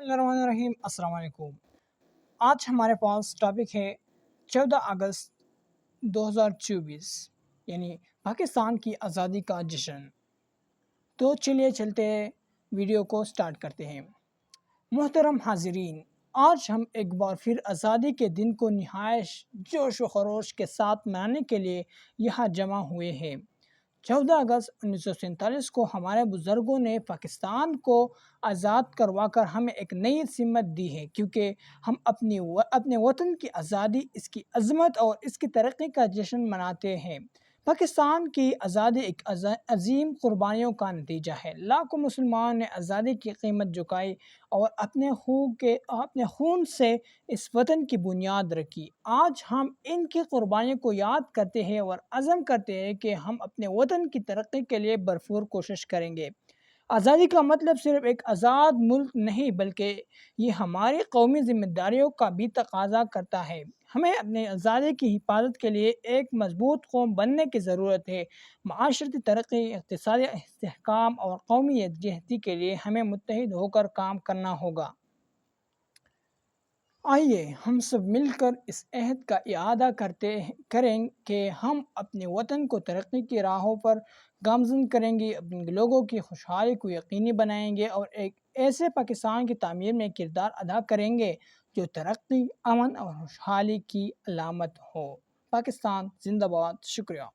Bismillahirrahmanirrahim। अस्सलाम वालेकुम। आज हमारे पास टॉपिक है 14 अगस्त 2024 यानी पाकिस्तान की आज़ादी का जश्न। तो चलिए चलते वीडियो को स्टार्ट करते हैं। मोहतरम हाज़रीन, आज हम एक बार फिर आज़ादी के दिन को निहायत जोश व खरोश के साथ मनाने के लिए यहाँ जमा हुए हैं। 14 अगस्त 1947 को हमारे बुज़ुर्गों ने पाकिस्तान को आज़ाद करवा कर हमें एक नई सिमत दी है, क्योंकि हम अपने वतन की आज़ादी, इसकी अज़मत और इसकी तरक्की का जश्न मनाते हैं। पाकिस्तान की आज़ादी एक अज़ीम कुर्बानियों का नतीजा है। लाखों मुसलमान ने आज़ादी की कीमत चुकाई और अपने खून से इस वतन की बुनियाद रखी। आज हम इनकी कुर्बानियों को याद करते हैं और अज़म करते हैं कि हम अपने वतन की तरक्की के लिए भरपूर कोशिश करेंगे। आज़ादी का मतलब सिर्फ़ एक आज़ाद मुल्क नहीं, बल्कि ये हमारी कौमी ज़िम्मेदारियों का भी तकाज़ा करता है। हमें अपनी आज़ादी की हिफाजत के लिए एक मज़बूत कौम बनने की ज़रूरत है। माशरती तरक्की, इक़्तिसादी इस्तेहकाम और कौमी यकजहती के लिए हमें मुत्तहिद होकर काम करना होगा। आइए हम सब मिलकर इस अहद का इआदा करें कि हम अपने वतन को तरक्की की राहों पर गामज़न करेंगे, अपने लोगों की खुशहाली को यकीनी बनाएंगे और एक ऐसे पाकिस्तान की तामीर में किरदार अदा करेंगे जो तरक्की, अमन और खुशहाली की अलामत हो। पाकिस्तान जिंदाबाद। शुक्रिया।